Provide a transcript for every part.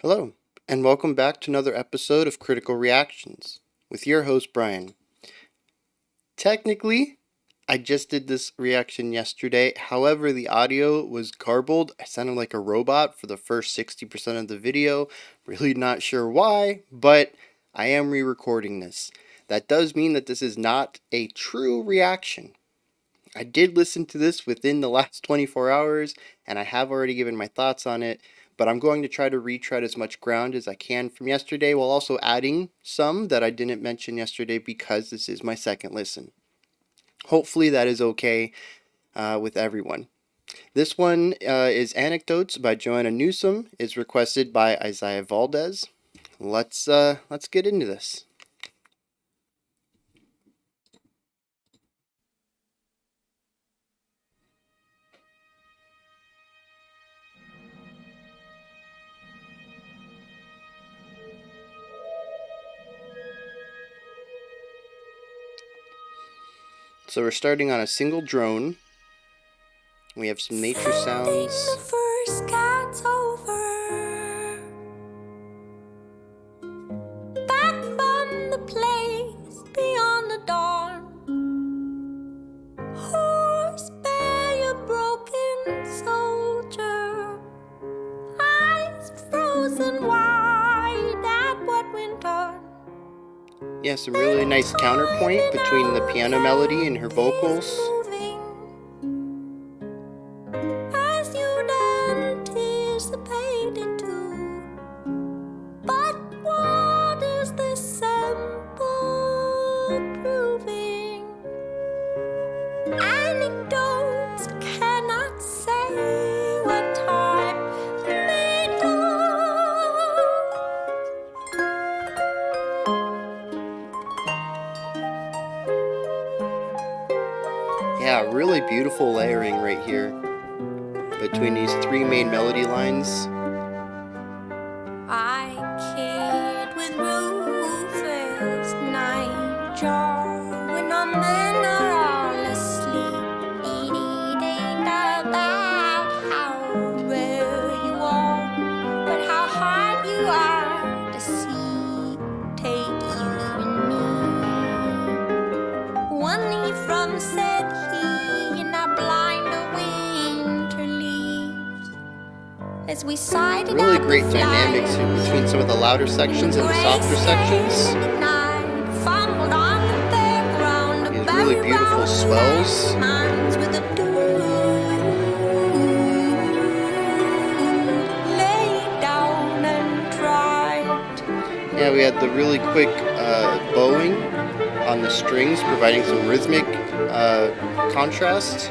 Hello, and welcome back to another episode of Critical Reactions with your host, Bryan. Technically, I just did this reaction yesterday. However, the audio was garbled. I sounded like a robot for the first 60% of the video. Really not sure why, but I am re-recording this. That does mean that this is not a true reaction. I did listen to this within the last 24 hours, and I have already given my thoughts on it, but I'm going to try to retread as much ground as I can from yesterday, while also adding some that I didn't mention yesterday because this is my second listen. Hopefully that is okay with everyone. This one is Anecdotes by Joanna Newsom. It's requested by Isaiah Valdez. Let's get into this. So we're starting on a single drone. We have some nature sounds. The first cat's over. Back from the place beyond the dawn. Horse bear your broken soldier. Eyes frozen wide at what went on. Yeah, some really nice counterpoint between the piano melody and her vocals. As you'd anticipated to. But what is this sample proving? Anecdotes cannot say what time may know. Yeah, really beautiful layering right here between these three main melody lines. I kid with Rufus Nightjar when our men are all asleep. It ain't about how rare you are, but how hard you are to see. Take you and me. One leaf from said he, and I blind the winter leaves. As we sighed it Really out great the dynamics flight. here between some of the louder sections and the softer sections. These really beautiful swells. Yeah, we had the really quick bowing on the strings, providing some rhythmic contrast.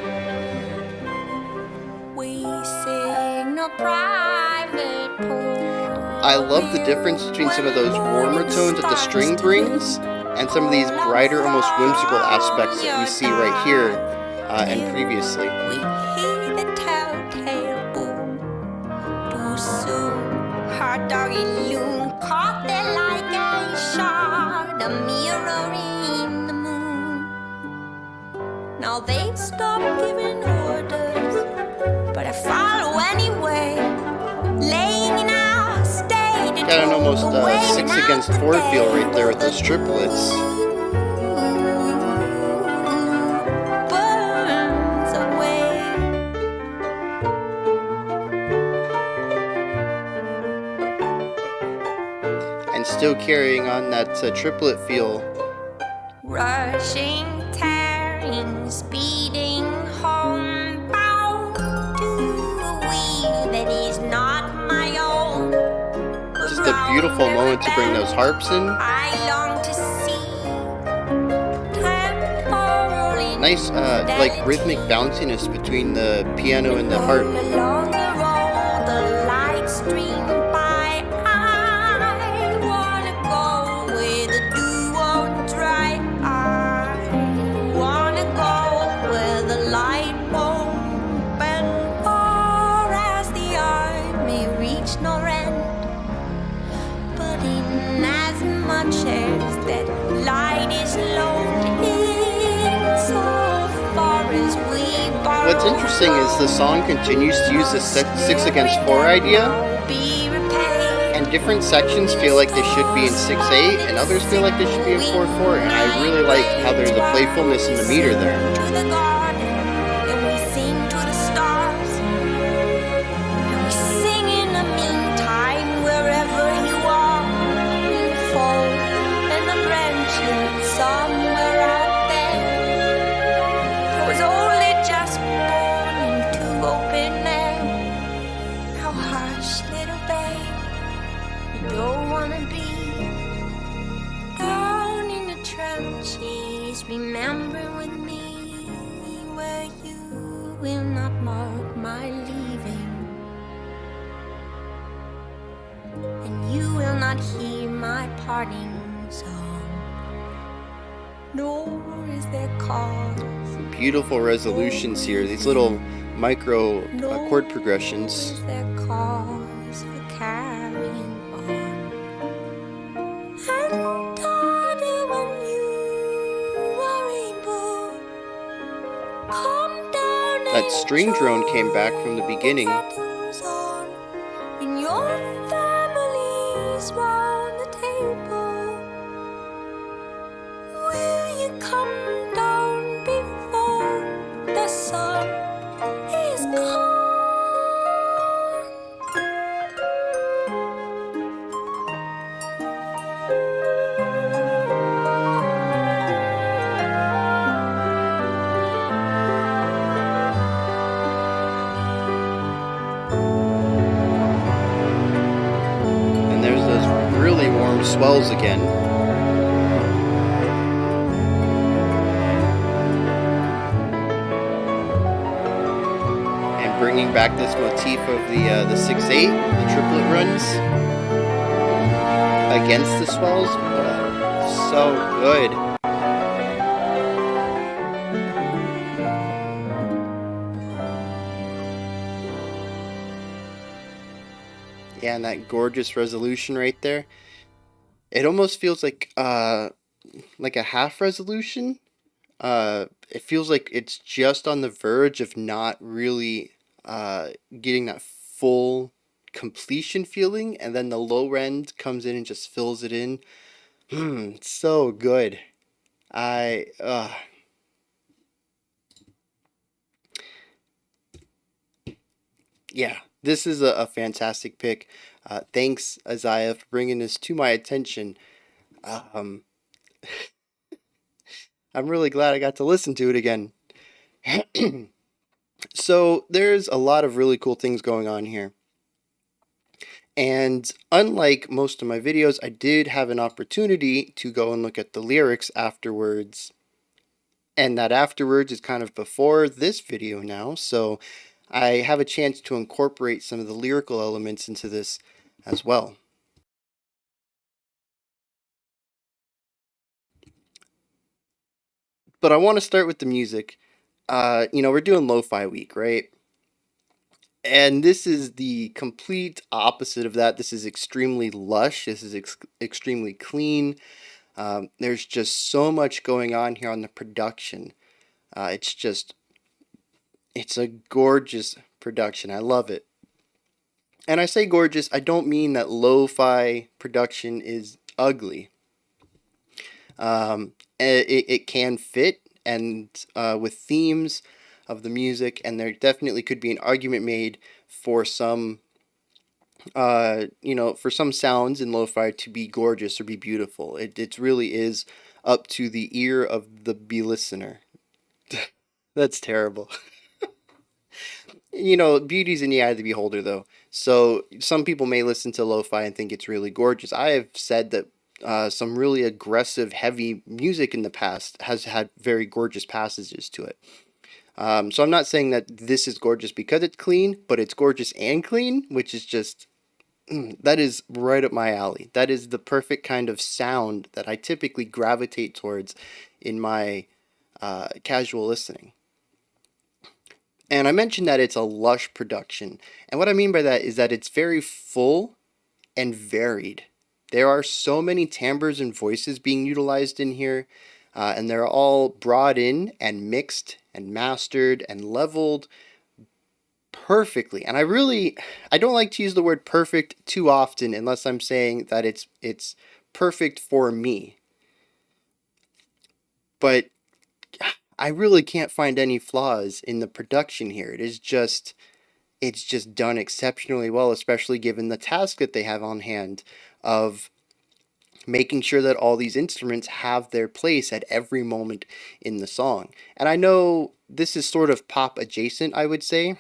I love the difference between some of those warmer tones that the string brings and some of these brighter, almost whimsical aspects that we see right here and previously. We hear the telltale boom. Too soon, her doggy loon caught there like a shot, a mirror in the moon. Now they've stopped giving orders, but I follow anyway. Laying in our state, Got an almost 6 against 4 feel right there with those triplets. Burns away. And still carrying on that triplet feel. Rushing, tearing, speeding home, bound to a wheel that is not my own. Just a beautiful moment to bring those harps in. I long to see temporary Nice, like rhythmic bounciness between the piano and the harp. along the road, the lights stream by. I wanna go where the dew won't dry. I wanna go where the light won't bend, far as the eye may reach nor end. But in as much as that light is lonely, so far as we borrow. What's interesting is the song continues to use the 6 against 4 idea, and And different sections feel like they should be in 6/8, and others feel like they should be in 4/4. And I really like how there's a playfulness in the meter there. To the garden, and we sing to the stars. And we sing in the meantime, wherever you are, in the fold and the branches, somewhere out there. I was only just born into open air. Now hush, little babe, you don't wanna be down in the trenches. Remember with me where you will not mark my leaving, and you will not hear my parting song, nor is there cause. Beautiful resolutions here. These little micro chord progressions. Nor is there cause for carrying on. And darling, when you are able, come down. That string drone came back from the beginning. In your families round the table, will you come down before the sun is gone? And there's those really warm swells again. And bringing back this motif of the 6/8, the triplet runs against the swells. So good. Yeah, and that gorgeous resolution right there. It almost feels like a half resolution. It feels like it's just on the verge of not really getting that full completion feeling, and then the low end comes in and just fills it in. It's so good. Yeah, this is a fantastic pick. Thanks, Isaiah, for bringing this to my attention. Um, I'm really glad I got to listen to it again. So there's a lot of really cool things going on here. And unlike most of my videos, I did have an opportunity to go and look at the lyrics afterwards. And that afterwards is kind of before this video now, so I have a chance to incorporate some of the lyrical elements into this as well. But I want to start with the music. We're doing lo-fi week, right? And this is the complete opposite of that. This is extremely lush. This is extremely clean. There's just so much going on here on the production. It's a gorgeous production. I love it. And I say gorgeous, I don't mean that lo-fi production is ugly. It can fit and with themes of the music, and there definitely could be an argument made for some for some sounds in lo-fi to be gorgeous or be beautiful. It really is up to the ear of the listener. That's terrible. Beauty's in the eye of the beholder, though. So some people may listen to lo-fi and think it's really gorgeous. I have said that some really aggressive, heavy music in the past has had very gorgeous passages to it. So I'm not saying that this is gorgeous because it's clean, but it's gorgeous and clean, which is just, that is right up my alley. That is the perfect kind of sound that I typically gravitate towards in my casual listening. And I mentioned that it's a lush production. And what I mean by that is that it's very full and varied. There are so many timbres and voices being utilized in here, and they're all brought in and mixed and mastered and leveled perfectly. And I don't like to use the word perfect too often unless I'm saying that it's perfect for me. But I really can't find any flaws in the production here. It's just done exceptionally well, especially given the task that they have on hand of making sure that all these instruments have their place at every moment in the song. And I know this is sort of pop adjacent, I would say.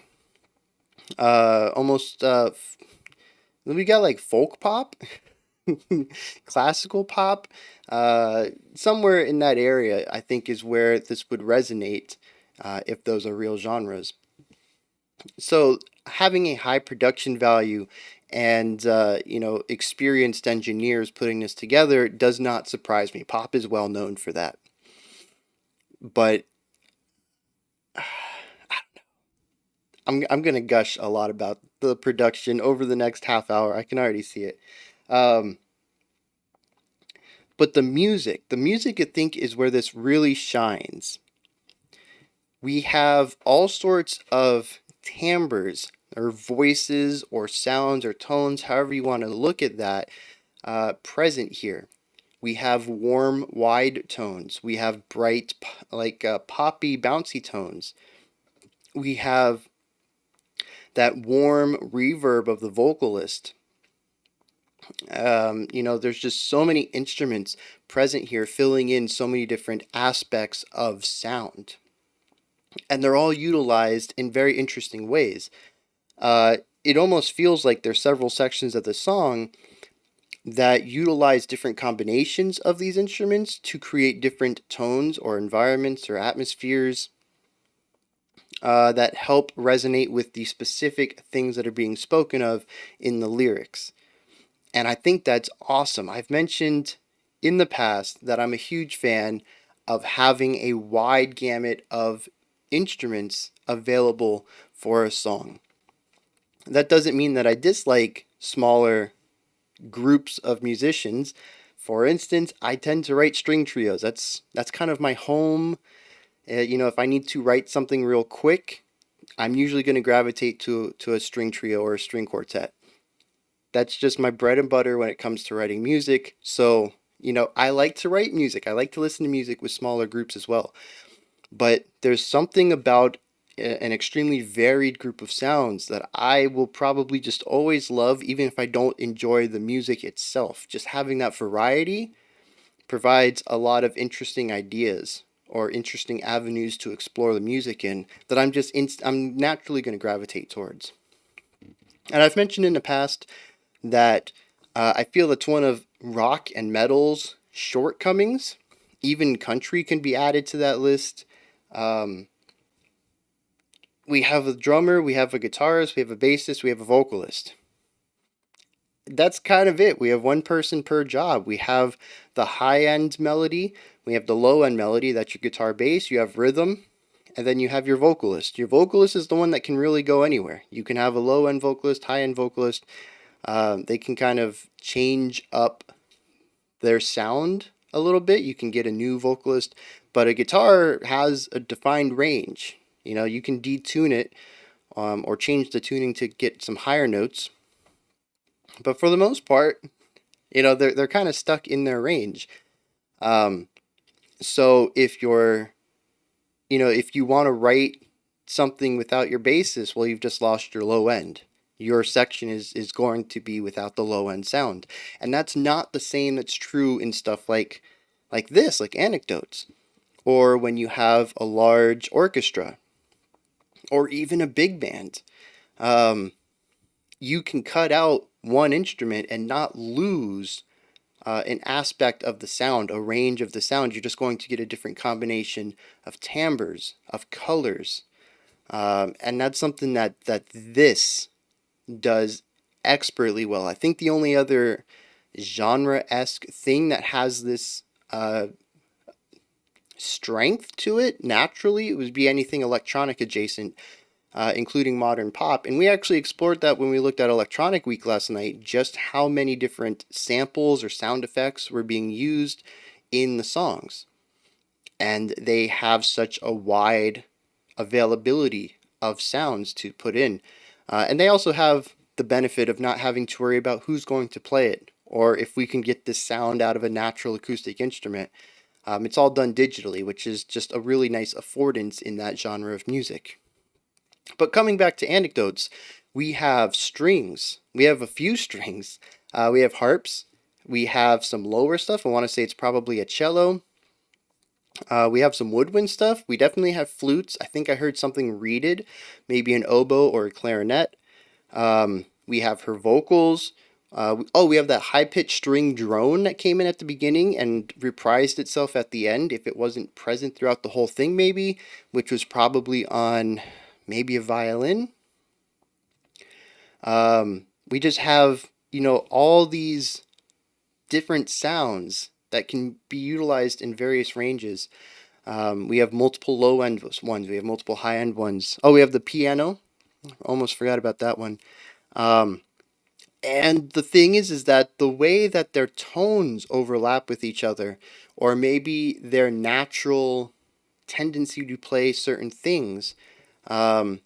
Almost we got like folk pop, classical pop, somewhere in that area, I think is where this would resonate, if those are real genres. So having a high production value and experienced engineers putting this together does not surprise me. Pop is well known for that. But I'm gonna gush a lot about the production over the next half hour. I can already see it. Um, but the music I think is where this really shines. We have all sorts of timbres or voices or sounds or tones, however you want to look at that, present here. We have warm, wide tones. We have bright, poppy, bouncy tones. We have that warm reverb of the vocalist. There's just so many instruments present here, filling in so many different aspects of sound. And they're all utilized in very interesting ways. It almost feels like there's several sections of the song that utilize different combinations of these instruments to create different tones or environments or atmospheres that help resonate with the specific things that are being spoken of in the lyrics. And I think that's awesome. I've mentioned in the past that I'm a huge fan of having a wide gamut of instruments available for a song. That doesn't mean that I dislike smaller groups of musicians. For instance, I tend to write string trios. That's kind of my home. If I need to write something real quick, I'm usually going to gravitate to a string trio or a string quartet. That's just my bread and butter when it comes to writing music. So, I like to write music. I like to listen to music with smaller groups as well. But there's something about an extremely varied group of sounds that I will probably just always love, even if I don't enjoy the music itself. Just having that variety provides a lot of interesting ideas or interesting avenues to explore the music in that I'm naturally going to gravitate towards. And I've mentioned in the past that I feel it's one of rock and metal's shortcomings. Even country can be added to that list. We have a drummer, we have a guitarist, we have a bassist, we have a vocalist. That's kind of it. We have one person per job. We have the high end melody, we have the low end melody, that's your guitar bass, you have rhythm, and then you have your vocalist. Your vocalist is the one that can really go anywhere. You can have a low end vocalist, high end vocalist. They can kind of change up their sound a little bit. You can get a new vocalist, but a guitar has a defined range. You can detune it, or change the tuning to get some higher notes. But for the most part, they're kind of stuck in their range. So if you want to write something without your bassist, well, you've just lost your low end. Your section is going to be without the low end sound. And that's not the same that's true in stuff like this, like Anecdotes, or when you have a large orchestra, or even a big band. You can cut out one instrument and not lose an aspect of the sound, a range of the sound. You're just going to get a different combination of timbres, of colors. And that's something that this does expertly well. I think the only other genre-esque thing that has this strength to it naturally, it would be anything electronic adjacent, including modern pop. And we actually explored that when we looked at Electronic Week last night, just how many different samples or sound effects were being used in the songs. And they have such a wide availability of sounds to put in. And they also have the benefit of not having to worry about who's going to play it or if we can get this sound out of a natural acoustic instrument. It's all done digitally, which is just a really nice affordance in that genre of music. But coming back to anecdotes, we have strings. We have a few strings. We have harps. We have some lower stuff. I want to say it's probably a cello. We have some woodwind stuff. We definitely have flutes. I think I heard something reeded, maybe an oboe or a clarinet. We have her vocals. We have that high pitched string drone that came in at the beginning and reprised itself at the end if it wasn't present throughout the whole thing, maybe, which was probably on maybe a violin. We just have, all these different sounds that can be utilized in various ranges. We have multiple low end ones, we have multiple high end ones. Oh, we have the piano. Almost forgot about that one. And the thing is that the way that their tones overlap with each other, or maybe their natural tendency to play certain things, um,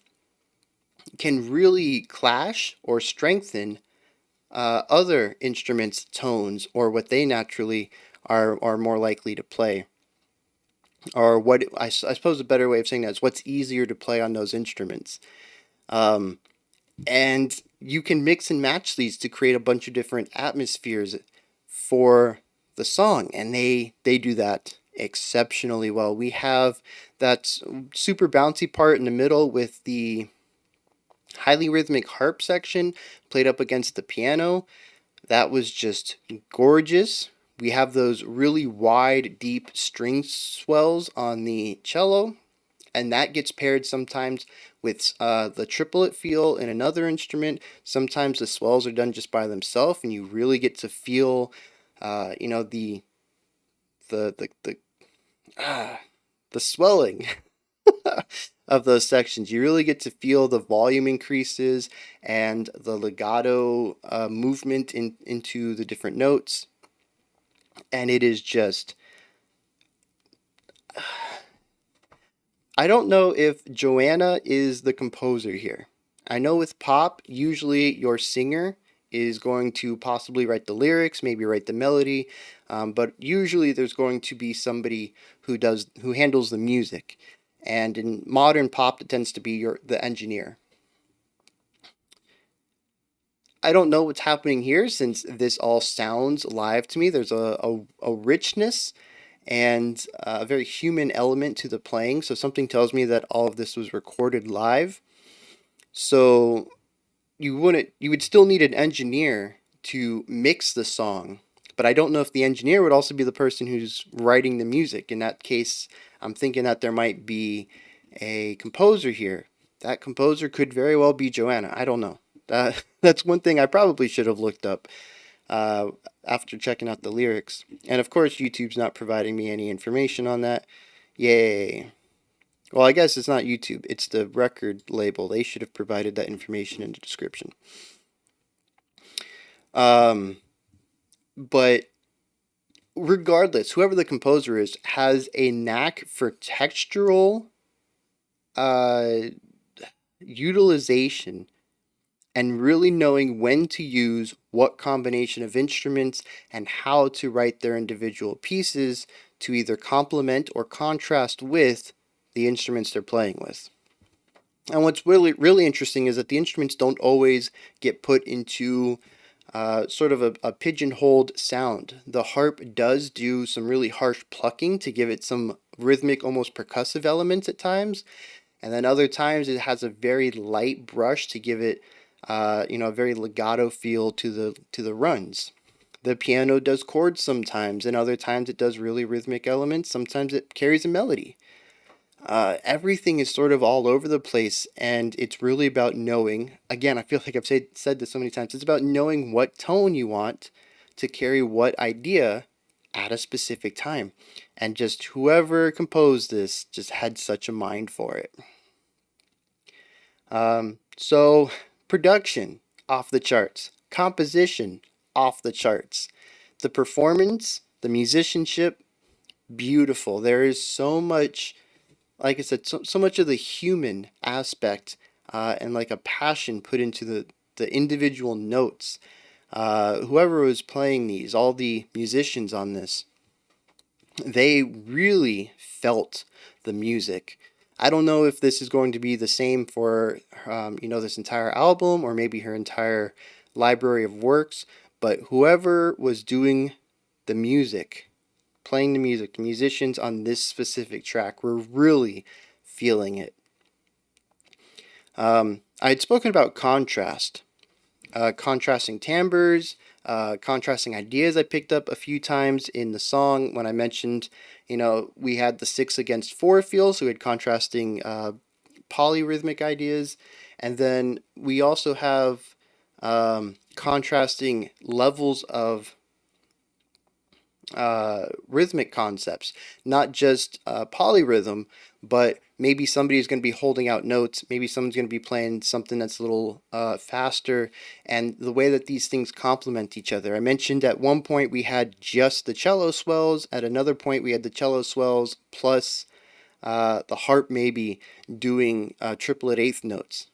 can really clash or strengthen other instruments' tones or what they naturally are more likely to play. Or what I suppose a better way of saying that is what's easier to play on those instruments. Um, and you can mix and match these to create a bunch of different atmospheres for the song, and they do that exceptionally well. We have that super bouncy part in the middle with the highly rhythmic harp section played up against the piano. That was just gorgeous. We have those really wide, deep string swells on the cello, and that gets paired sometimes with the triplet feel in another instrument. Sometimes the swells are done just by themselves, and you really get to feel, the the swelling of those sections. You really get to feel the volume increases and the legato movement into the different notes. And it is just. I don't know if Joanna is the composer here. I know with pop, usually your singer is going to possibly write the lyrics, maybe write the melody, but usually there's going to be somebody who handles the music. And in modern pop, it tends to be the engineer. I don't know what's happening here since this all sounds live to me. There's a richness and a very human element to the playing. So something tells me that all of this was recorded live. So you would still need an engineer to mix the song. But I don't know if the engineer would also be the person who's writing the music. In that case, I'm thinking that there might be a composer here. That composer could very well be Joanna. I don't know. That's one thing I probably should have looked up after checking out the lyrics. And of course, YouTube's not providing me any information on that. Yay. Well, I guess it's not YouTube, it's the record label. They should have provided that information in the description. But regardless, whoever the composer is has a knack for textural utilization and really knowing when to use what combination of instruments and how to write their individual pieces to either complement or contrast with the instruments they're playing with. And what's really interesting is that the instruments don't always get put into sort of a pigeonholed sound. The harp does do some really harsh plucking to give it some rhythmic, almost percussive elements at times, and then other times it has a very light brush to give it a very legato feel to the runs. The piano does chords sometimes, and other times it does really rhythmic elements. Sometimes it carries a melody. Everything is sort of all over the place, and it's really about knowing. Again, I feel like I've said this so many times. It's about knowing what tone you want to carry what idea at a specific time, and just whoever composed this just had such a mind for it. So production off the charts, composition off the charts, the performance, the musicianship, beautiful. There is so much like I said, so much of the human aspect and like a passion put into the individual notes. Whoever was playing these, all the musicians on this, they really felt the music. I don't know if this is going to be the same for this entire album or maybe her entire library of works, but whoever was doing the music, playing the music, the musicians on this specific track were really feeling it. I had spoken about contrast, contrasting timbres, contrasting ideas I picked up a few times in the song when I mentioned, we had the 6/4 feel, so we had contrasting polyrhythmic ideas. And then we also have contrasting levels of rhythmic concepts, not just polyrhythm, but maybe somebody's going to be holding out notes, maybe someone's going to be playing something that's a little faster, and the way that these things complement each other. I mentioned at one point we had just the cello swells, at another point we had the cello swells plus the harp maybe doing triplet eighth notes.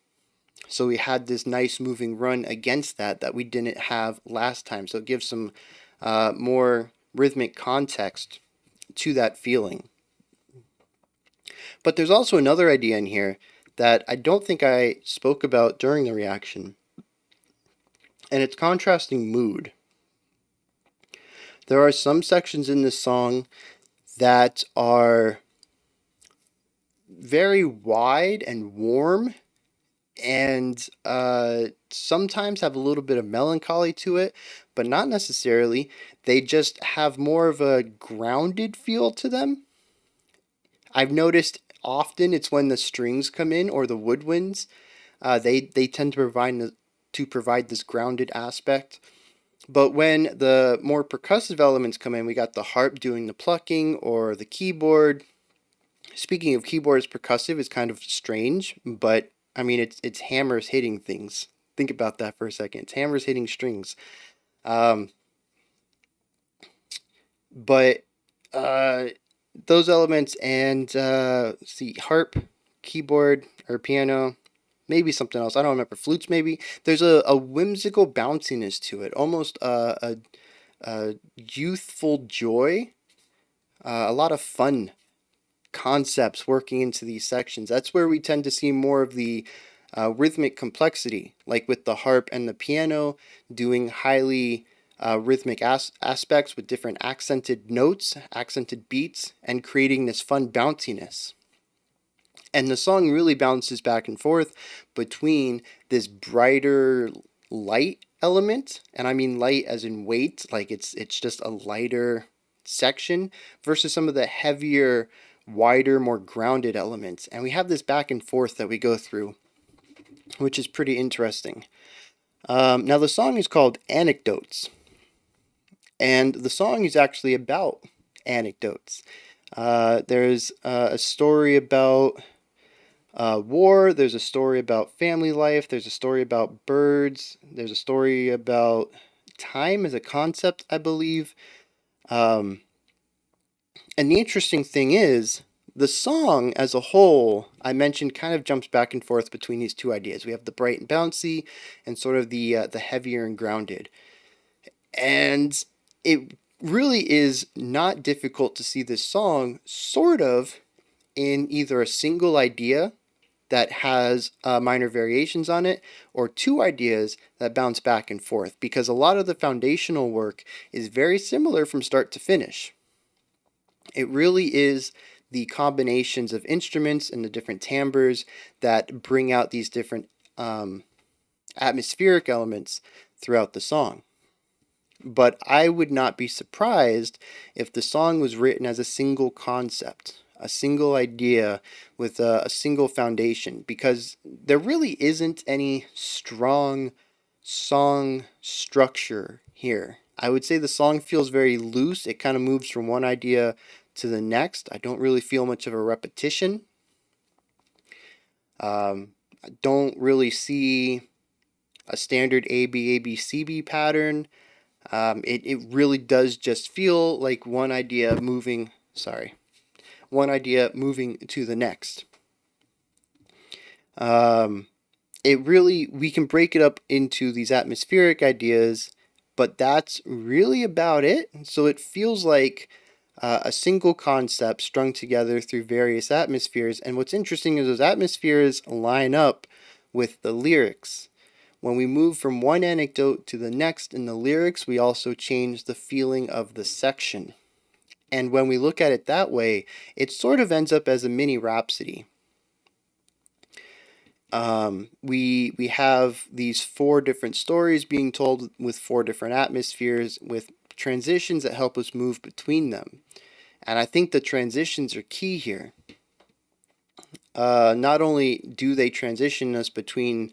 So we had this nice moving run against that we didn't have last time. So it gives some more rhythmic context to that feeling. But there's also another idea in here that I don't think I spoke about during the reaction, and it's contrasting mood. There are some sections in this song that are very wide and warm and sometimes have a little bit of melancholy to it, but not necessarily. They just have more of a grounded feel to them. I've noticed often it's when the strings come in or the woodwinds. They tend to provide this grounded aspect. But when the more percussive elements come in, we got the harp doing the plucking or the keyboard. Speaking of keyboards, percussive is kind of strange, but I mean it's hammers hitting things. Think about that for a second. It's hammers hitting strings. Um, but those elements and see harp, keyboard or piano, maybe something else. I don't remember. Flutes maybe. There's a whimsical bounciness to it, almost a youthful joy, a lot of fun concepts working into these sections. That's where we tend to see more of the rhythmic complexity, like with the harp and the piano doing highly rhythmic aspects with different accented notes, accented beats, and creating this fun bounciness. And the song really bounces back and forth between this brighter light element, and I mean light as in weight, like it's just a lighter section, versus some of the heavier, wider, more grounded elements. And we have this back and forth that we go through, which is pretty interesting. Now the song is called Anecdotes, and the song is actually about anecdotes. There's a story about war, there's a story about family life, there's a story about birds, there's a story about time as a concept, I believe. Um, and the interesting thing is, the song as a whole, I mentioned, kind of jumps back and forth between these two ideas. We have the bright and bouncy, and sort of the heavier and grounded. And it really is not difficult to see this song sort of in either a single idea that has minor variations on it, or two ideas that bounce back and forth, because a lot of the foundational work is very similar from start to finish. It really is the combinations of instruments and the different timbres that bring out these different atmospheric elements throughout the song. But I would not be surprised if the song was written as a single concept, a single idea with a single foundation, because there really isn't any strong song structure here. I would say the song feels very loose. It kind of moves from one idea to the next. I don't really feel much of a repetition. I don't really see a standard A B A B C B pattern. It really does just feel like one idea moving one idea moving to the next. It really, we can break it up into these atmospheric ideas, but that's really about it. So it feels like a single concept strung together through various atmospheres. And what's interesting is those atmospheres line up with the lyrics. When we move from one anecdote to the next in the lyrics, we also change the feeling of the section. And when we look at it that way, it sort of ends up as a mini rhapsody. We have these four different stories being told with four different atmospheres with transitions that help us move between them. And I think the transitions are key here. Not only do they transition us between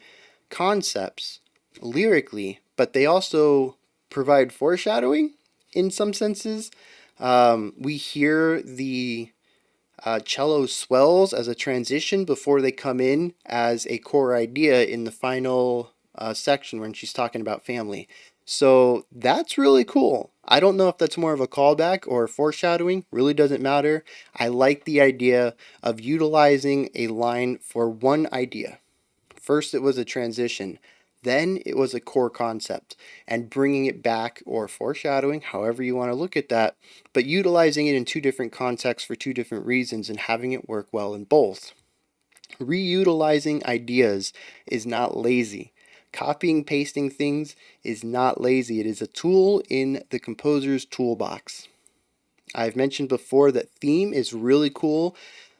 concepts lyrically, but they also provide foreshadowing in some senses. We hear the cello swells as a transition before they come in as a core idea in the final section when she's talking about family. So that's really cool. I don't know if that's more of a callback or foreshadowing, really doesn't matter. I like the idea of utilizing a line for one idea. First, it was a transition. Then it was a core concept, and bringing it back or foreshadowing, however you want to look at that, but utilizing it in two different contexts for two different reasons and having it work well in both. Reutilizing ideas is not lazy. Copying, pasting things is not lazy. It is a tool in the composer's toolbox. I've mentioned before that theme is really cool,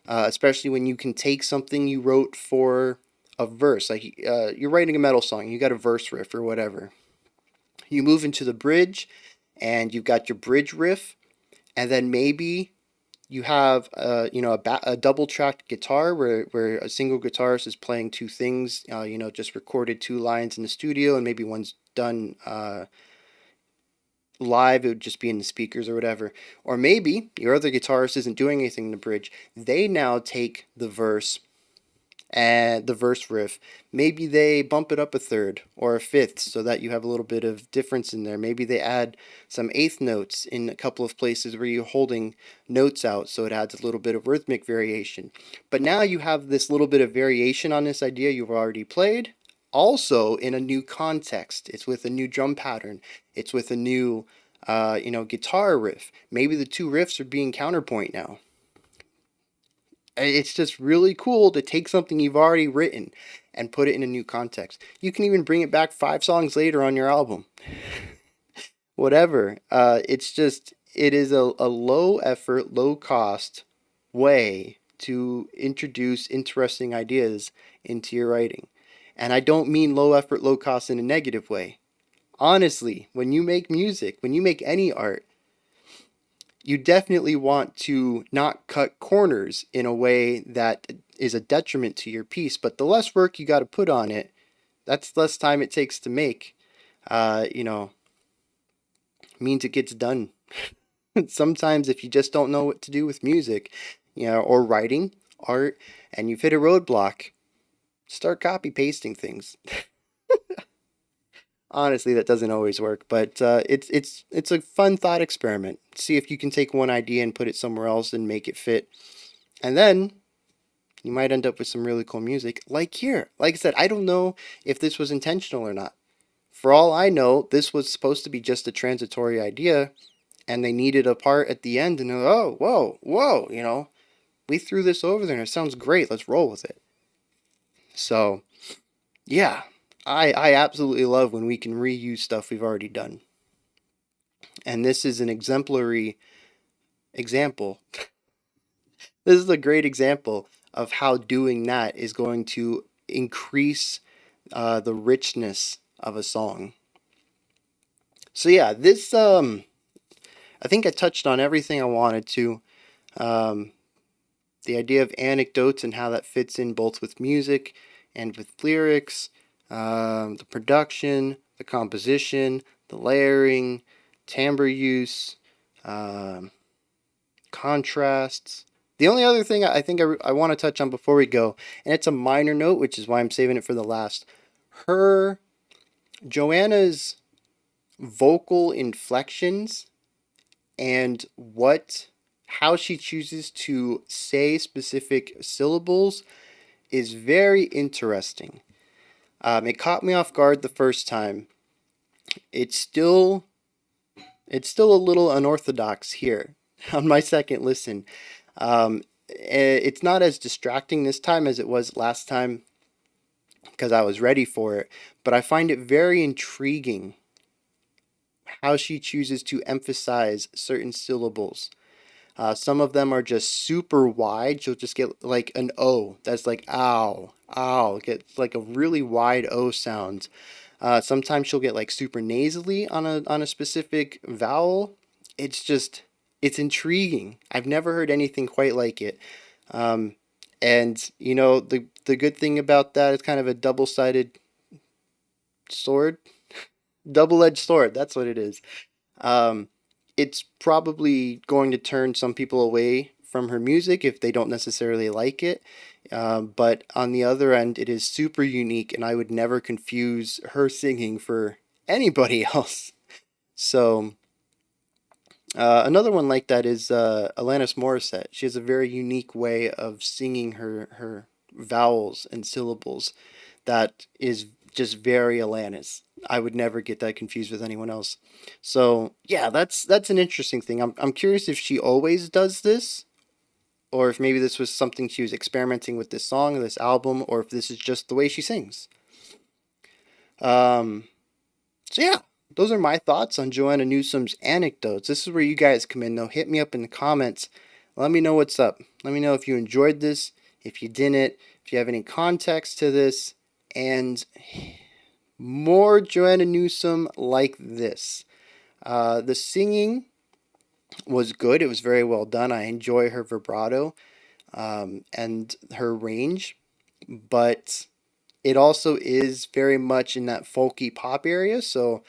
especially when you can take something you wrote for a verse. Like you're writing a metal song, you got a verse riff or whatever. You move into the bridge, and you've got your bridge riff, and then maybe you have a double tracked guitar where a single guitarist is playing two things. Just recorded two lines in the studio, and maybe one's done live. It would just be in the speakers or whatever. Or maybe your other guitarist isn't doing anything in the bridge. They now take the verse and the verse riff. Maybe they bump it up a third or a fifth so that you have a little bit of difference in there. Maybe they add some eighth notes in a couple of places where you're holding notes out, so it adds a little bit of rhythmic variation. But now you have this little bit of variation on this idea you've already played, also in a new context. It's with a new drum pattern. It's with a new guitar riff. Maybe the two riffs are being counterpoint now. It's just really cool to take something you've already written and put it in a new context. You can even bring it back 5 songs later on your album. Whatever. It is a low effort, low cost way to introduce interesting ideas into your writing. And I don't mean low effort, low cost in a negative way. Honestly, when you make music, when you make any art, you definitely want to not cut corners in a way that is a detriment to your piece. But the less work you got to put on it, that's less time it takes to make. Means it gets done. Sometimes if you just don't know what to do with music, or writing, art, and you've hit a roadblock, start copy pasting things. Honestly, that doesn't always work, but it's a fun thought experiment. See if you can take one idea and put it somewhere else and make it fit, and then you might end up with some really cool music. Like here, like I said, I don't know if this was intentional or not. For all I know, this was supposed to be just a transitory idea, and they needed a part at the end, and they're like, oh, whoa, we threw this over there, and it sounds great. Let's roll with it. So, yeah. I absolutely love when we can reuse stuff we've already done. And this is an exemplary example. This is a great example of how doing that is going to increase the richness of a song. So yeah, this I think I touched on everything I wanted to. The idea of anecdotes and how that fits in both with music and with lyrics. The production, the composition, the layering, timbre use, contrasts. The only other thing I think I want to touch on before we go, and it's a minor note, which is why I'm saving it for the last. Joanna's vocal inflections and how she chooses to say specific syllables is very interesting. It caught me off guard the first time. It's still it's still a little unorthodox here on my second listen. It's not as distracting this time as it was last time because I was ready for it, but I find it very intriguing how she chooses to emphasize certain syllables. Some of them are just super wide. She'll just get like an O that's like ow, ow. Get like a really wide O sound. Sometimes she'll get like super nasally on a specific vowel. It's just it's intriguing. I've never heard anything quite like it. Um, and you know the good thing about that is kind of a double-sided sword, double-edged sword. That's what it is. Um, it's probably going to turn some people away from her music if they don't necessarily like it. But on the other end, it is super unique, and I would never confuse her singing for anybody else. So, another one like that is Alanis Morissette. She has a very unique way of singing her vowels and syllables that is just very Alanis. I would never get that confused with anyone else. So yeah, that's an interesting thing. I'm curious if she always does this, or if maybe this was something she was experimenting with this song, this album, or if this is just the way she sings. Um, so yeah, those are my thoughts on Joanna Newsom's Anecdotes. This is where you guys come in though. Hit me up in the comments. Let me know what's up. Let me know if you enjoyed this, if you didn't, if you have any context to this, and more Joanna Newsom like this. The singing was good. It was very well done. I enjoy her vibrato and her range, but it also is very much in that folky pop area. So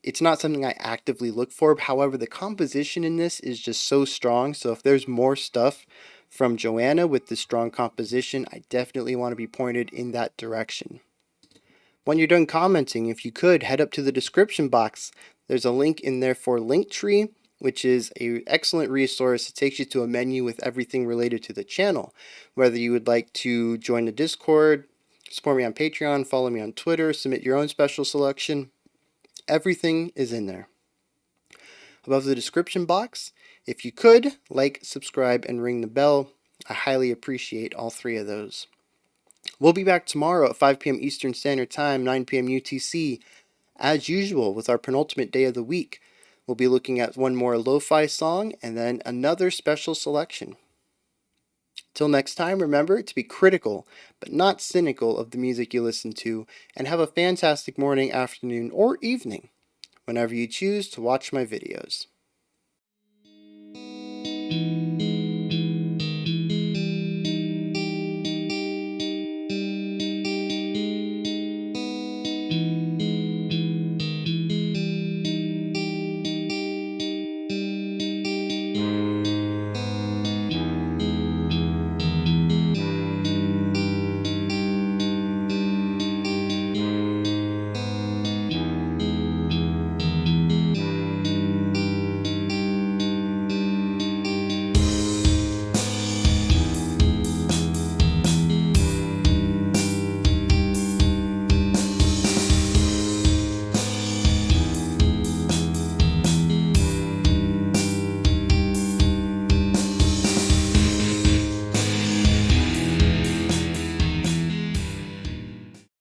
it's not something I actively look for. However, the composition in this is just so strong. So if there's more stuff from Joanna with this strong composition, I definitely want to be pointed in that direction. When you're done commenting, if you could, head up to the description box. There's a link in there for Linktree, which is an excellent resource. It takes you to a menu with everything related to the channel. Whether you would like to join the Discord, support me on Patreon, follow me on Twitter, submit your own special selection, everything is in there. Above the description box, if you could, like, subscribe, and ring the bell. I highly appreciate all three of those. We'll be back tomorrow at 5 p.m. Eastern Standard Time, 9 p.m. UTC, as usual, with our penultimate day of the week. We'll be looking at one more lo-fi song and then another special selection. Till next time, remember to be critical, but not cynical of the music you listen to, and have a fantastic morning, afternoon, or evening, whenever you choose to watch my videos.